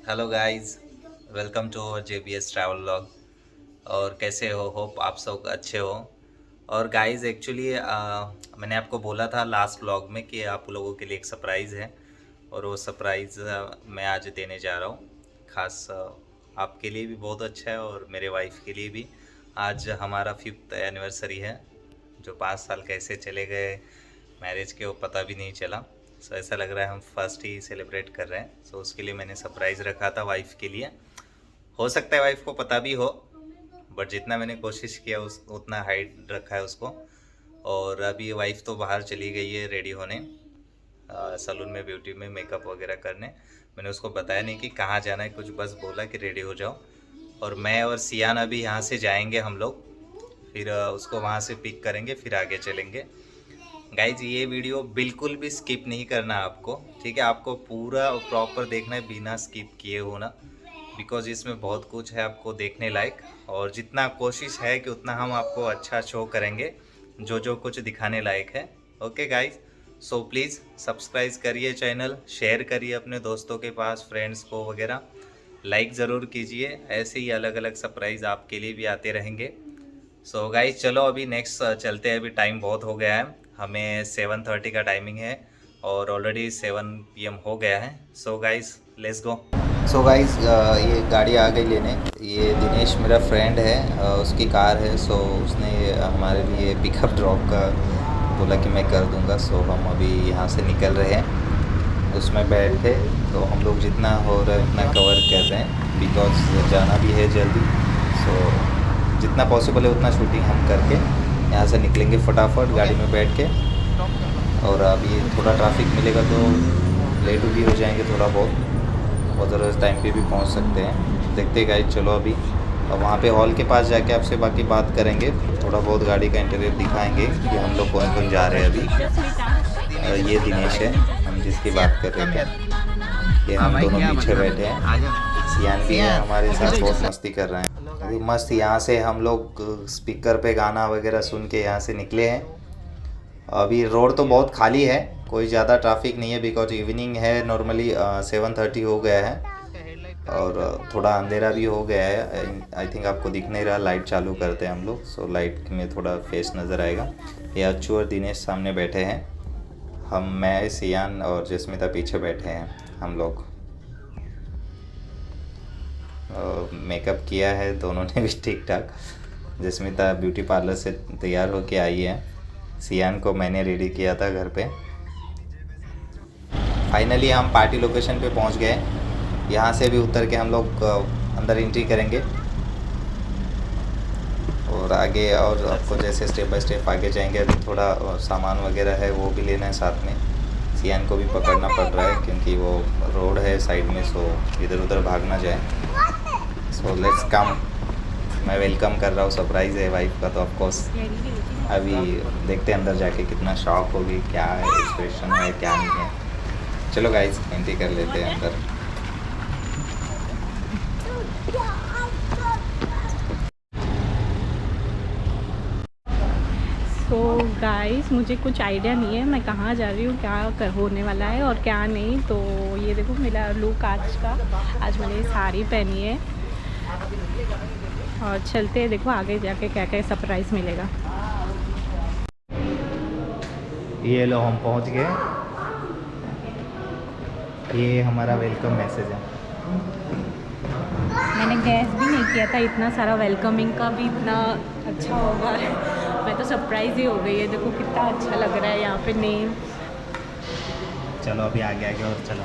Hello guys, welcome to JBS travel vlog. और कैसे हो? होप आप सब अच्छे हो। और गाइस एक्चुअली मैंने आपको बोला था लास्ट व्लॉग में कि आप लोगों के लिए एक सरप्राइज़ है। और वो सरप्राइज़ मैं आज देने जा रहा हूँ। खास आपके लिए भी बहुत अच्छा है और मेरे वाइफ के लिए भी। आज हमारा 5th एनिवर्सरी है। जो 5 साल कैसे चले गए मैरिज के वो पता भी नहीं चला। सो ऐसा लग रहा है हम फर्स्ट ही सेलिब्रेट कर रहे हैं। सो उसके लिए मैंने सरप्राइज़ रखा था वाइफ के लिए। हो सकता है वाइफ को पता भी हो, बट जितना मैंने कोशिश किया उस उतना हाइड रखा है उसको। और अभी वाइफ तो बाहर चली गई है रेडी होने, सैलून में, ब्यूटी में, मेकअप वगैरह करने। मैंने उसको बताया नहीं कि कहाँ जाना है, कुछ बस बोला कि रेडी हो जाओ। और मैं और सियान अभी यहाँ से जाएंगे हम लोग, फिर उसको वहाँ से पिक करेंगे, फिर आगे चलेंगे। गाइज ये वीडियो बिल्कुल भी स्किप नहीं करना आपको, ठीक है? आपको पूरा प्रॉपर देखना है बिना स्किप किए होना, बिकॉज इसमें बहुत कुछ है आपको देखने लायक। और जितना कोशिश है कि उतना हम आपको अच्छा शो करेंगे, जो जो कुछ दिखाने लायक है। Okay guys, so please subscribe करिए चैनल, शेयर करिए अपने दोस्तों के पास, फ्रेंड्स को वगैरह, लाइक ज़रूर कीजिए। ऐसे ही अलग अलग सरप्राइज़ आपके लिए भी आते रहेंगे। सो गाइज चलो अभी नेक्स्ट चलते हैं। अभी टाइम बहुत हो गया है, हमें 7:30 का टाइमिंग है और ऑलरेडी 7 PM हो गया है। So guys let's go. So guys ये गाड़ी आ गई लेने। ये दिनेश मेरा फ्रेंड है, उसकी कार है। सो उसने हमारे लिए पिकअप ड्रॉप का बोला कि मैं कर दूंगा। सो हम अभी यहाँ से निकल रहे हैं, उसमें बैठ के। तो हम लोग जितना हो रहा है उतना कवर कर रहे हैं, बिकॉज जाना भी है जल्दी। सो जितना पॉसिबल है उतना शूटिंग हम करके यहाँ से निकलेंगे फटाफट गाड़ी में बैठ के। और अभी थोड़ा ट्रैफिक मिलेगा तो लेट भी हो जाएंगे थोड़ा बहुत, अदरवाइज टाइम पे भी पहुँच सकते हैं। देखते गाइस, चलो अभी और वहाँ पे हॉल के पास जाके आपसे बाकी बात करेंगे, थोड़ा बहुत गाड़ी का इंटीरियर दिखाएंगे कि हम लोग कौन कौन जा रहे हैं अभी। ये दिनेश है हम जिसकी बात कर रहे थे, ये हम दोनों पीछे बैठे हैं। सियान भी है हमारे साथ, बहुत मस्ती कर रहे हैं अभी मस्त। यहाँ से हम लोग स्पीकर पे गाना वगैरह सुन के यहाँ से निकले हैं। अभी रोड तो बहुत खाली है, कोई ज़्यादा ट्रैफिक नहीं है, बिकॉज इवनिंग है। नॉर्मली 7:30 हो गया है और थोड़ा अंधेरा भी हो गया है। आई थिंक आपको दिख नहीं रहा, लाइट चालू करते हैं हम लोग, सो लाइट में थोड़ा फेस नज़र आएगा। ये अच्छू और दिनेश सामने बैठे हैं, मैं, सियान और जस्मिता पीछे बैठे हैं हम लोग। मेकअप किया है दोनों ने भी ठीक ठाक। जस्मिता ब्यूटी पार्लर से तैयार होके आई है, सियान को मैंने रेडी किया था घर पे। फाइनली हम पार्टी लोकेशन पे पहुंच गए। यहाँ से भी उतर के हम लोग अंदर एंट्री करेंगे और आगे, और आपको जैसे स्टेप बाय स्टेप आगे जाएंगे। अभी थोड़ा सामान वगैरह है वो भी लेना है साथ में। सियान को भी पकड़ना पड़ रहा है क्योंकि वो रोड है साइड में, सो इधर उधर भाग ना जाए। सो लेट्स कम, मैं वेलकम कर रहा हूँ, सरप्राइज़ है वाइफ का तो ऑफ कोर्स। अभी देखते हैं अंदर जाके कितना शॉक होगी, क्या है एक्सप्रेशन है क्या नहीं है। चलो गाइस एंट्री कर लेते हैं अंदर। सो गाइस मुझे कुछ आइडिया नहीं है मैं कहाँ जा रही हूँ, क्या होने वाला है और क्या नहीं। तो ये देखो मेरा लुक आज का, आज मैंने साड़ी पहनी है और चलते हैं, देखो आगे जाके क्या क्या सरप्राइज़ मिलेगा। ये लो हम पहुंच गए, ये हमारा वेलकम मैसेज है। मैंने गैस भी नहीं किया था इतना सारा वेलकमिंग का भी इतना अच्छा होगा। मैं तो सरप्राइज़ ही हो गई है, देखो कितना अच्छा लग रहा है यहाँ पे नेम। चलो अभी आगे आगे और चलो।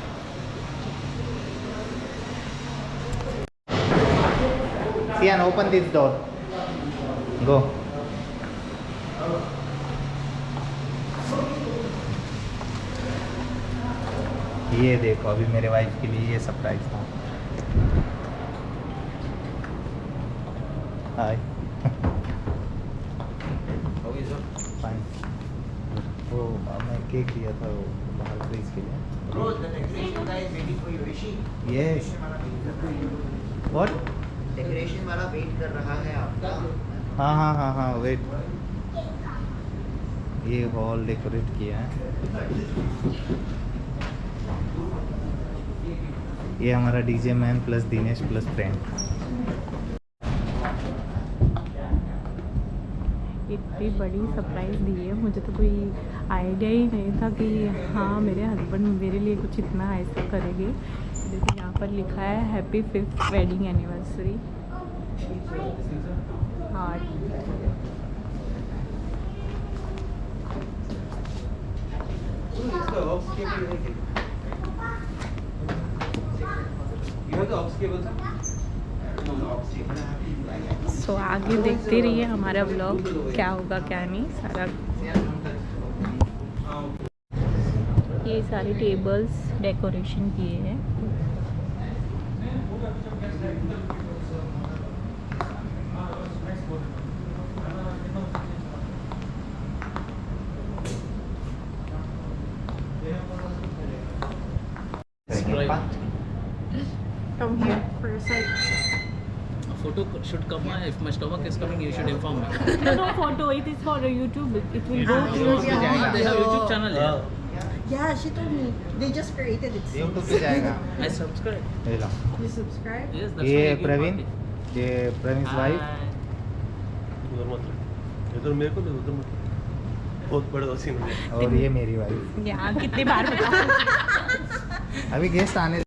सियान ओपन दिस डोर, गो। ये देखो अभी मेरे वाइफ के लिए ये सरप्राइज था। हाय फाइन। वो मैं केक दिया था वो बाहर फ्रीज के लिए। Bro, the decoration guy is waiting for you. Is she? Yes what? Decoration वाला वेट कर रहा है आपका। हाँ हाँ हाँ हाँ वेट, ये हॉल डेकोरेट किया है। ये हमारा DJ man plus Dinesh plus friend. इतनी बड़ी सरप्राइज़ दी है, मुझे तो कोई आइडिया ही नहीं था कि हाँ मेरे हस्बैंड मेरे लिए कुछ इतना ऐसा करेंगे। देखिए यहाँ पर लिखा है happy 5th wedding anniversary heart. So आगे देखते रहिए हमारा ब्लॉग, क्या होगा क्या नहीं सारा। ये सारे टेबल्स डेकोरेशन किए हैं। Come here for a sec. A photo should come. If my stomach is coming, you should inform me. No photo, it is for YouTube. It will go to your They have YouTube channel. Yeah, she told me. They just created it. YouTube पे जाएगा। I subscribe. ये लो। You subscribe? Yes, that's ये why I give Praveen, party. ये Praveen wife, Hi. उधर मत रख। इधर मेरे को दे, उधर मत रख। बहुत बड़ा सीन हो गया। और ये मेरी वाइफ। यहाँ कितनी बार बताओ। अभी गेस्ट आने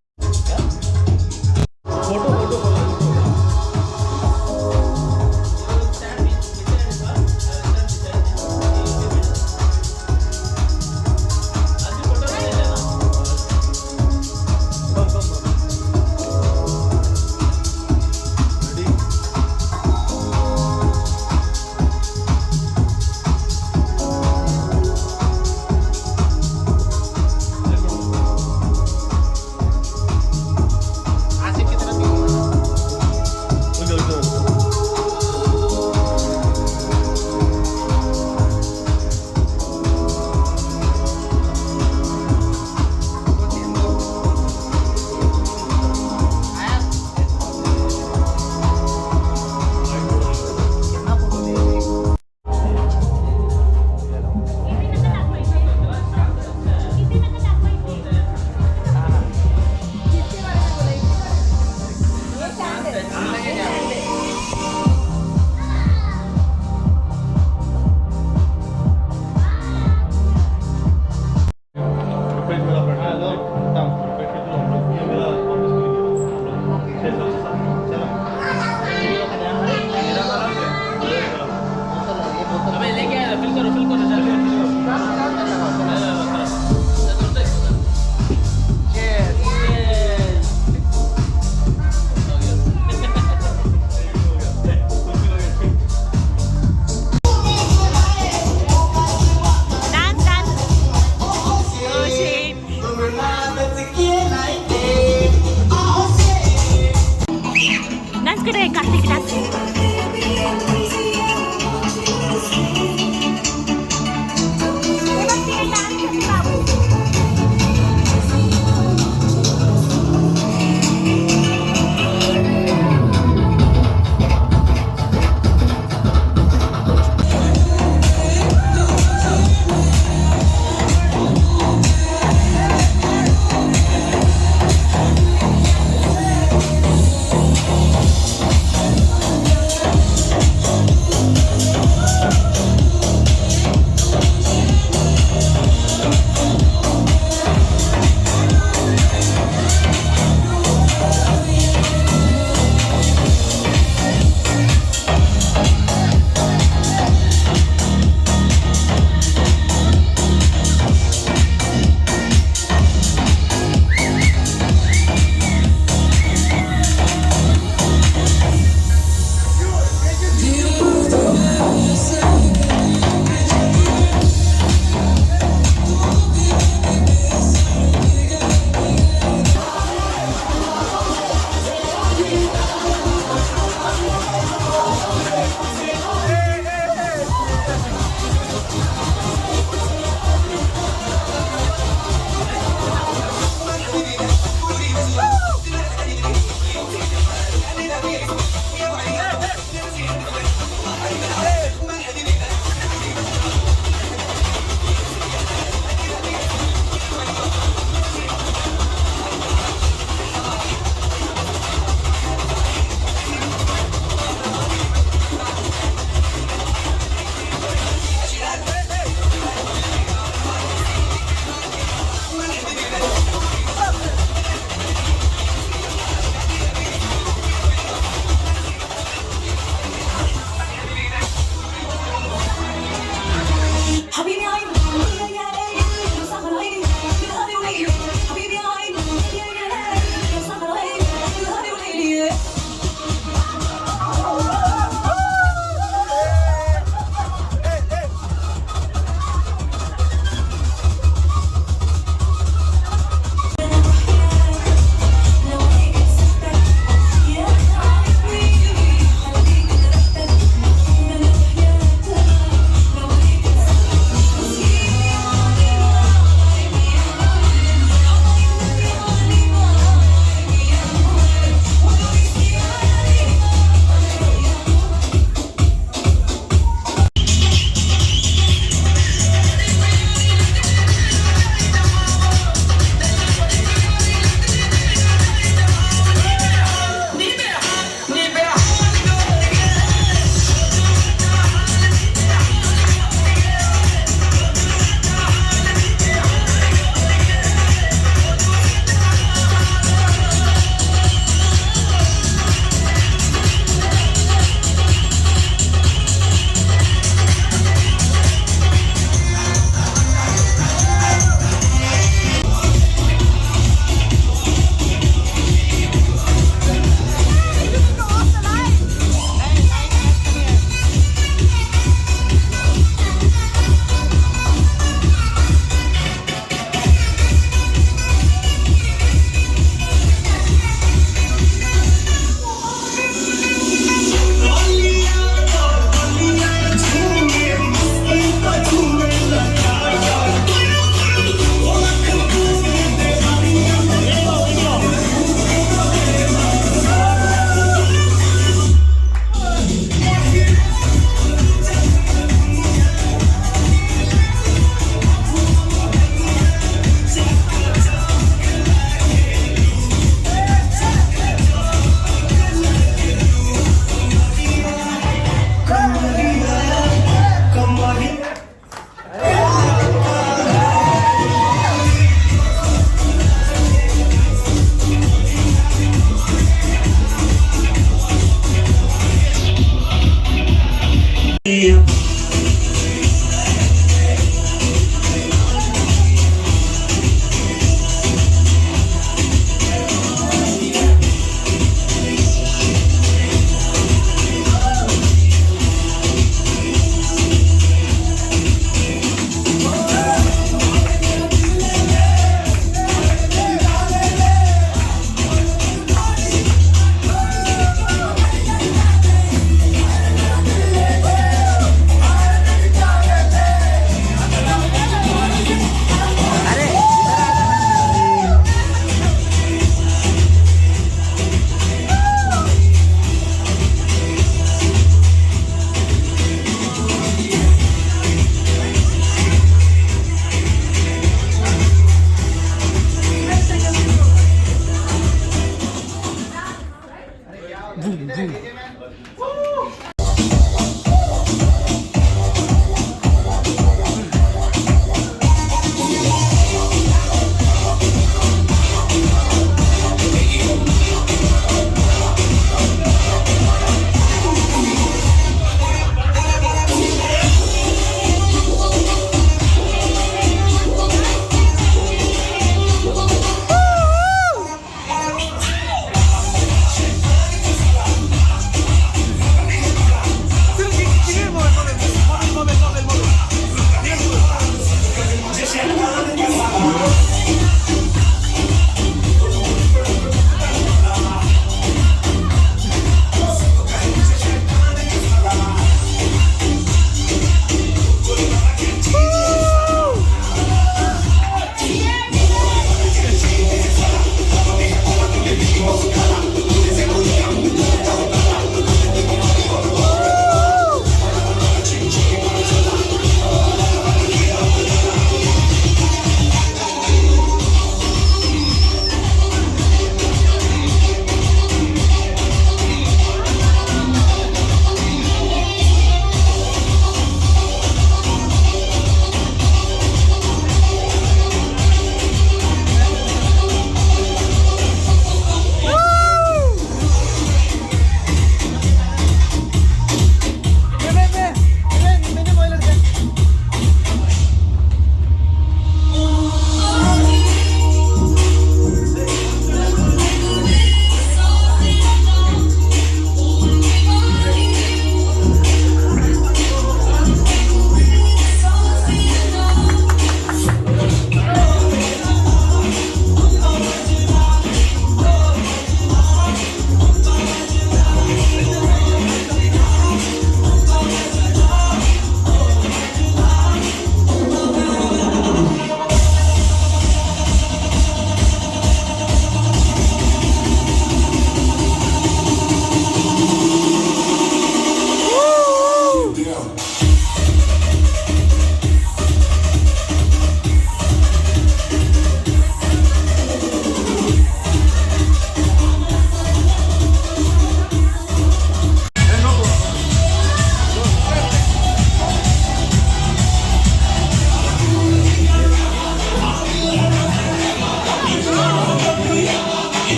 मुझे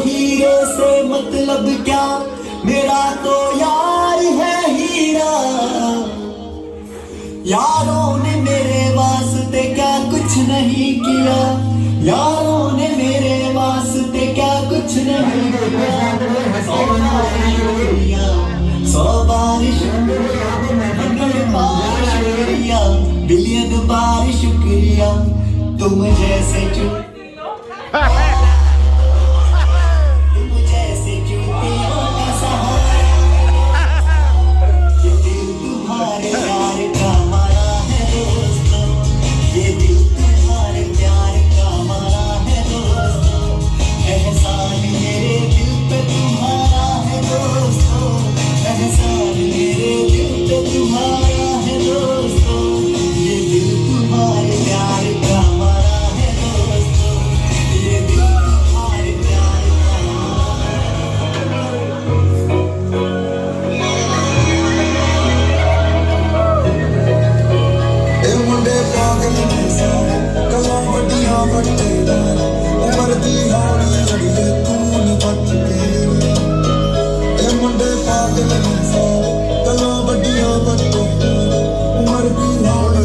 हीरे से मतलब क्या, मेरा तो यारों ने मेरे वास्ते क्या कुछ नहीं किया, यारों ने मेरे वास्ते क्या कुछ नहीं किया। 100 बार शुक्रिया, 100 बार शुक्रिया, बिलियन बार शुक्रिया, तुम जैसे तुम जैसे चूतियों का सहारा, ये दिल तुम्हारे प्यार का मारा है दोस्तों, ये दिल तुम्हारे प्यार का मारा है दोस्तों, एहसान मेरे दिल पे तुम्हारा है दोस्तों, एहसान मेरे दिल पे तुम्हारा है दोस्तों, ये दिल तुम्हारे प्यार का मारा है दोस्तों, ये दिल तुम्हारे प्यार का मारा है। ਇਹ ਮੁੰਡੇ ਪਾਗਲ ਨੇ ਸਾਰੇ, ਗੱਲਾਂ ਵੱਡੀਆਂ ਵੱਡੇ ਨਾਲ, ਉਮਰ ਦੀ ਹੌਲੀ ਅੜੀਏ ਤੂੰ ਨੀ ਬਚ ਕੇ। ਇਹ ਮੁੰਡੇ ਪਾਗਲ ਨੇ ਸਾਰੇ, ਗੱਲਾਂ ਵੱਡੀਆਂ ਵੱਡੇ ਨਾਲ, ਉਮਰ ਦੀ ਹੌਲੀ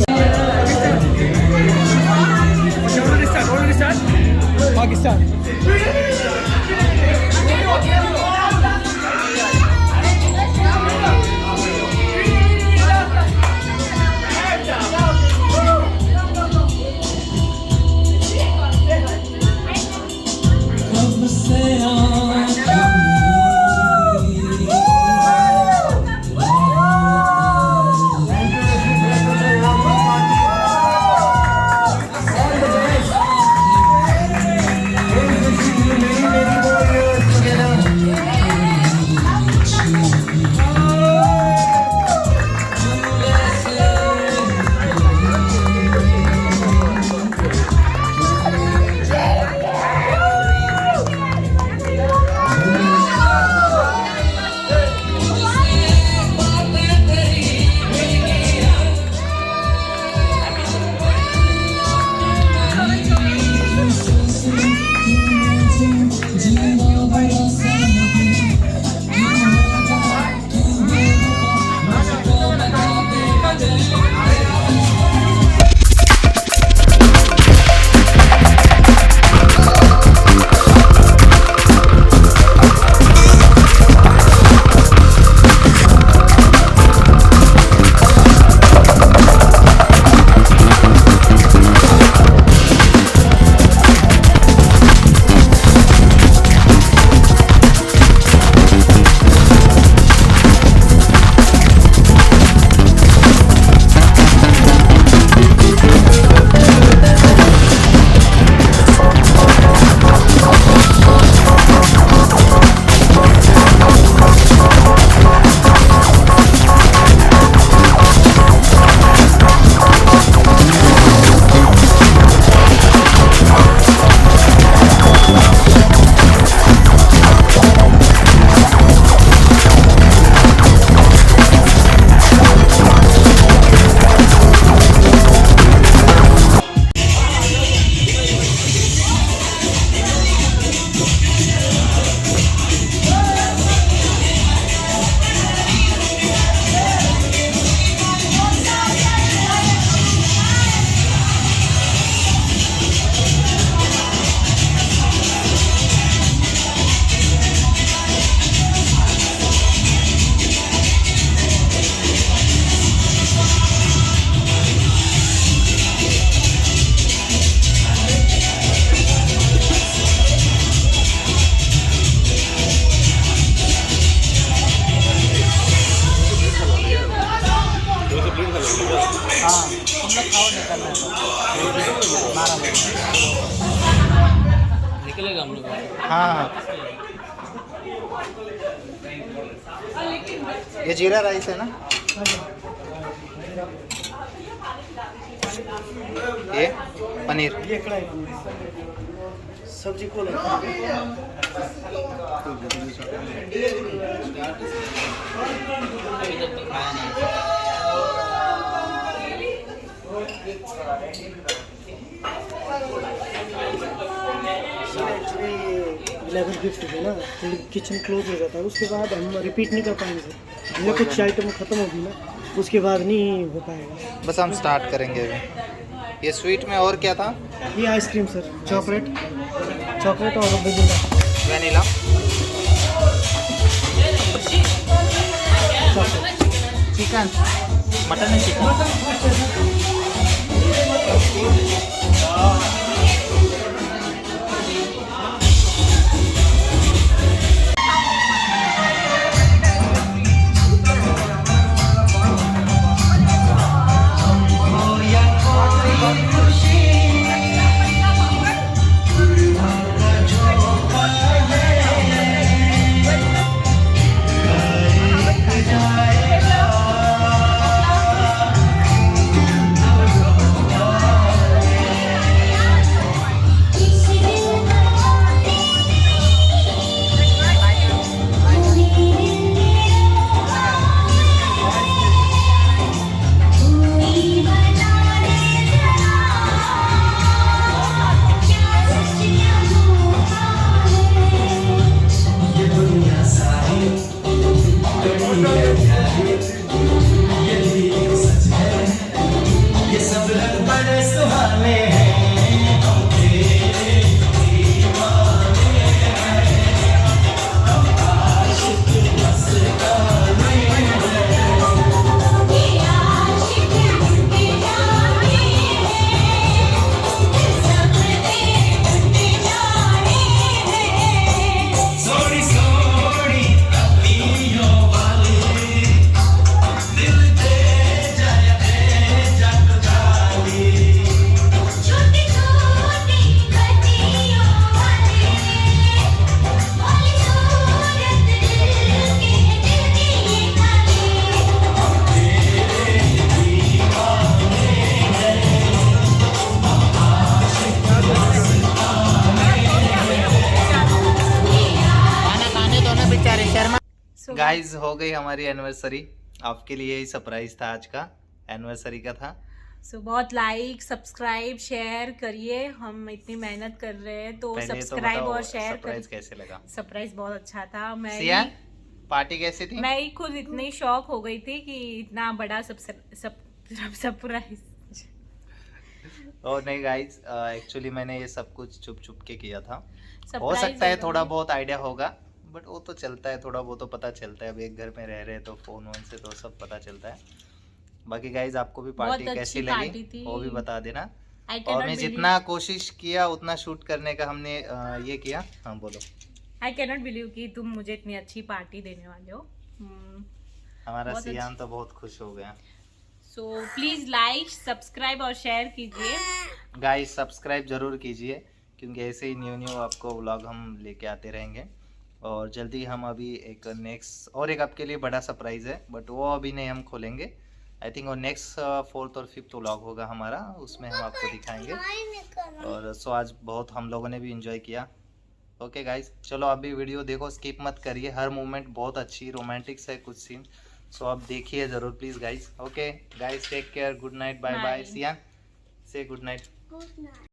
निकलेगा हम लोग। हाँ ये जीरा राइस है ना, ये पनीर, ये कढ़ाई सब्जी को एक्चुअली 11 गिफ्ट है ना, तो किचन क्लोज हो जाता है, उसके बाद हम रिपीट नहीं कर पाएंगे। कुछ आइटम खत्म होगी ना, उसके बाद नहीं हो पाएगा। बस हम स्टार्ट करेंगे अभी। ये स्वीट में और क्या था? ये आइसक्रीम सर, चॉकलेट और वेनिला। वेनिला। चिकन, मटन है चिकन। गाइस हो गई हमारी एनिवर्सरी। आपके लिए ही सरप्राइज था, आज का एनिवर्सरी का था। सो बहुत लाइक सब्सक्राइब शेयर करिए, हम इतनी मेहनत कर रहे हैं तो पहले सब्सक्राइब बताओ, और शेयर सरप्राइज कैसे लगा? सरप्राइज बहुत अच्छा था। सियान, पार्टी कैसी थी? मैं ही खुद इतनी शॉक हो गई थी कि इतना बड़ा सरप्राइज। और नहीं गाइस, एक्चुअली मैंने ये सब कुछ छुप छुप के किया था। हो Surprise सकता है है थोड़ा भाई। बहुत आइडिया होगा, बट वो तो चलता है, थोड़ा बहुत तो पता चलता है। अब एक घर में रह रहे हैं तो फोन वोन से तो सब पता चलता है। बाकी गाइस आपको भी पार्टी बहुत कैसी अच्छी लगी पार्टी थी। वो भी बता देना। I और cannot मैं believe- जितना कोशिश किया उतना शूट करने का हमने ये किया। हाँ बोलो। आई कैनॉट बिलीव कि तुम मुझे इतनी अच्छी पार्टी देने वाले हो। हमारा बहुत सियान तो बहुत खुश हो गया। सो प्लीज लाइक सब्सक्राइब और शेयर कीजिए। गाइस सब्सक्राइब जरूर कीजिए, क्योंकि ऐसे ही न्यू न्यू आपको व्लॉग हम लेके आते रहेंगे। और जल्दी हम अभी एक नेक्स्ट और एक आपके लिए बड़ा सरप्राइज है, बट वो अभी नहीं हम खोलेंगे। आई थिंक वो नेक्स्ट 4th और 5th व्लॉग होगा हमारा, उसमें हम आपको दिखाएंगे। और सो आज बहुत हम लोगों ने भी इंजॉय किया। ओके गाइस, चलो अभी वीडियो देखो, स्किप मत करिए। हर मोमेंट बहुत अच्छी रोमांटिक्स है कुछ सीन, सो आप देखिए ज़रूर please guys. Okay guys, take care, good night, bye bye. Bye. सियान से गुड नाइट।